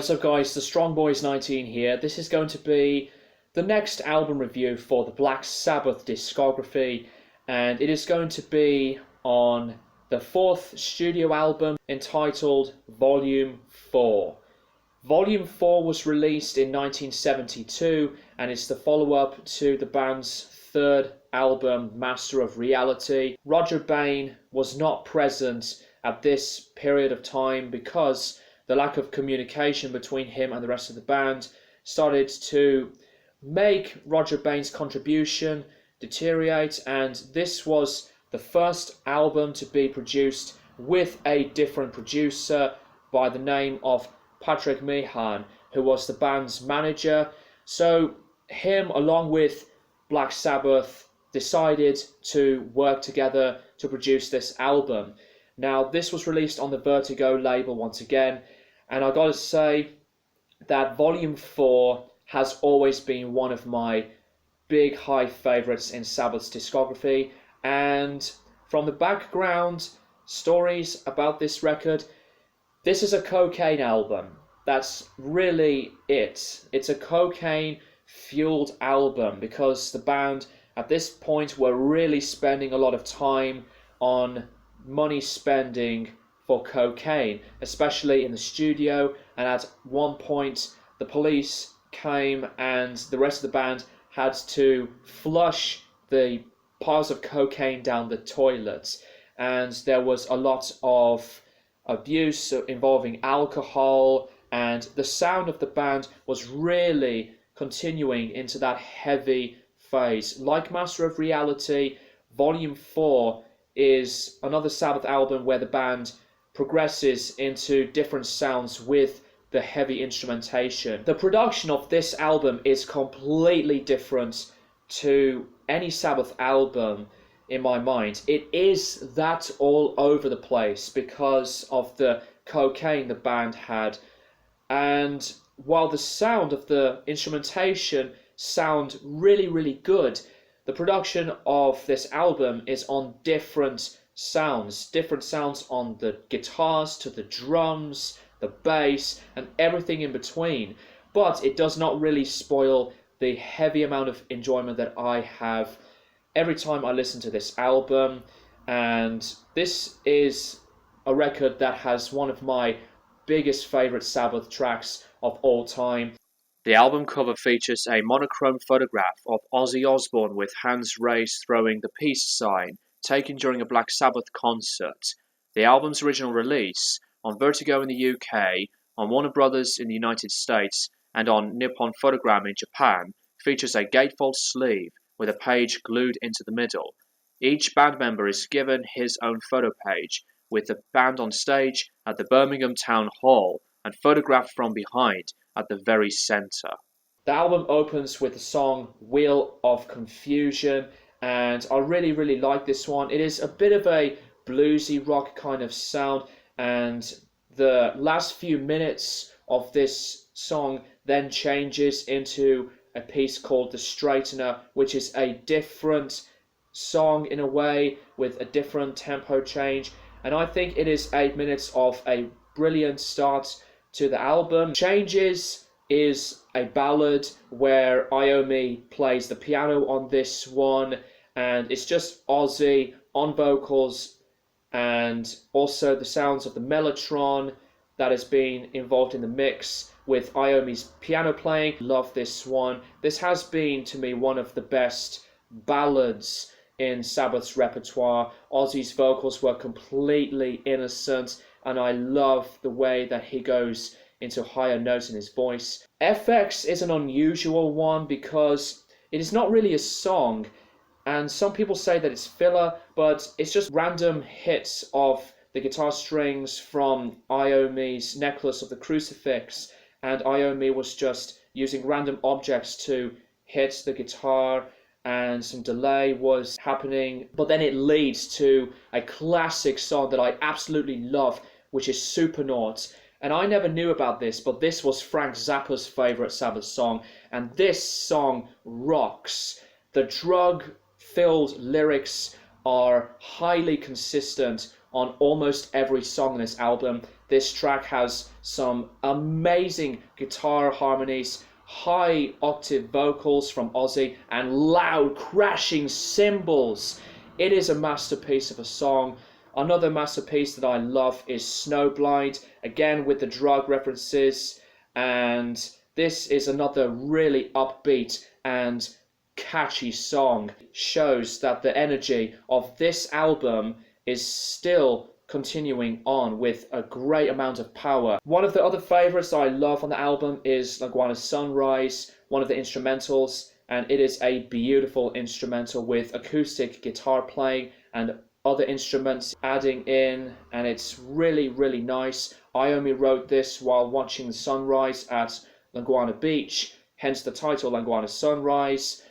What's up guys, the Strong Boys 19 here. This is going to be the next album review for the Black Sabbath discography, and it is going to be on the fourth studio album entitled Volume 4. Volume 4 was released in 1972 and it's the follow-up to the band's third album, Master of Reality. Roger Bain was not present at this period of time because the lack of communication between him and the rest of the band started to make Roger Bain's contribution deteriorate, and this was the first album to be produced with a different producer by the name of Patrick Meehan, who was the band's manager. So him, along with Black Sabbath, decided to work together to produce this album. Now, this was released on the Vertigo label once again, and I gotta say that Volume 4 has always been one of my big high favourites in Sabbath's discography. And from the background stories about this record, this is a cocaine album. That's really it. It's a cocaine-fueled album because the band at this point were really spending a lot of time on money spending for cocaine, especially in the studio. And at one point the police came and the rest of the band had to flush the piles of cocaine down the toilets, and there was a lot of abuse involving alcohol, and the sound of the band was really continuing into that heavy phase. Like Master of Reality, Volume 4 is another Sabbath album where the band progresses into different sounds with the heavy instrumentation. The production of this album is completely different to any Sabbath album in my mind. It is that all over the place because of the cocaine the band had. And while the sound of the instrumentation sound really good, the production of this album is on different sounds on the guitars, to the drums, the bass, and everything in between. But it does not really spoil the heavy amount of enjoyment that I have every time I listen to this album. And this is a record that has one of my biggest favorite Sabbath tracks of all time. The album cover features a monochrome photograph of Ozzy Osbourne with hands raised throwing the peace sign, taken during a Black Sabbath concert. The album's original release, on Vertigo in the UK, on Warner Brothers in the United States, and on Nippon Photogram in Japan, features a gatefold sleeve with a page glued into the middle. Each band member is given his own photo page, with the band on stage at the Birmingham Town Hall and photographed from behind at the very centre. The album opens with the song Wheel of Confusion, and I really like this one. It is a bit of a bluesy rock kind of sound, and the last few minutes of this song then changes into a piece called The Straightener, which is a different song in a way with a different tempo change, and I think it is 8 minutes of a brilliant start to the album. Changes is a ballad where Iommi plays the piano on this one, and it's just Ozzy on vocals and also the sounds of the mellotron that has been involved in the mix with Iommi's piano playing. Love this one. This has been, to me, one of the best ballads in Sabbath's repertoire. Ozzy's vocals were completely innocent, and I love the way that he goes into higher notes in his voice. FX is an unusual one because it is not really a song, and some people say that it's filler, but it's just random hits of the guitar strings from Iommi's Necklace of the Crucifix, and Iommi was just using random objects to hit the guitar, and some delay was happening, but then it leads to a classic song that I absolutely love, which is Supernauts. And I never knew about this, but this was Frank Zappa's favourite Sabbath song, and this song rocks. The drug-filled lyrics are highly consistent on almost every song on this album. This track has some amazing guitar harmonies, high octave vocals from Ozzy, and loud crashing cymbals. It is a masterpiece of a song. Another masterpiece that I love is Snowblind, again with the drug references, and this is another really upbeat and catchy song. Shows that the energy of this album is still continuing on with a great amount of power. One of the other favorites I love on the album is La Guana Sunrise, one of the instrumentals, and it is a beautiful instrumental with acoustic guitar playing and other instruments adding in, and it's really, really nice. Iommi wrote this while watching the sunrise at La Guana Beach, hence the title La Guana Sunrise.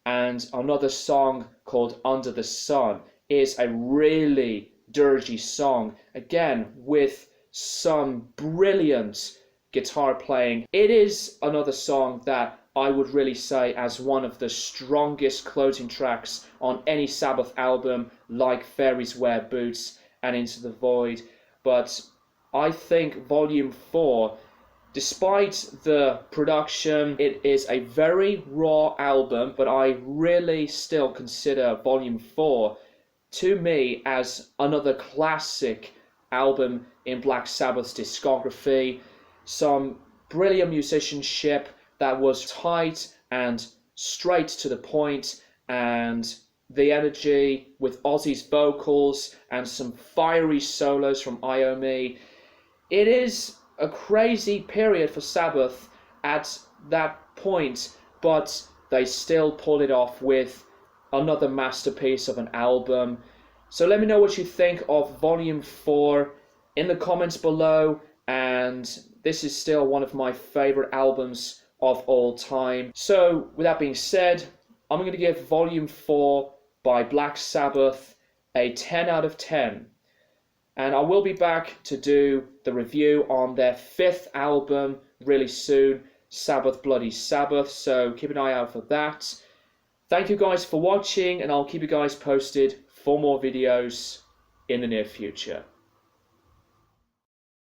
And another song called Under the Sun is a really dirgy song, again with some brilliant guitar playing. It is another song that I would really say as one of the strongest closing tracks on any Sabbath album, like Fairies Wear Boots and Into the Void. But I think Volume 4, despite the production, it is a very raw album, but I really still consider Volume 4 to me as another classic album in Black Sabbath's discography. Some brilliant musicianship that was tight and straight to the point, and the energy with Ozzy's vocals and some fiery solos from Iommi. It is a crazy period for Sabbath at that point, but they still pulled it off with another masterpiece of an album. So let me know what you think of Volume 4 in the comments below, and this is still one of my favorite albums of all time. So with that being said, I'm going to give Volume 4 by Black Sabbath a 10 out of 10. And I will be back to do the review on their 5th album really soon, Sabbath Bloody Sabbath, so keep an eye out for that. Thank you guys for watching, and I'll keep you guys posted for more videos in the near future.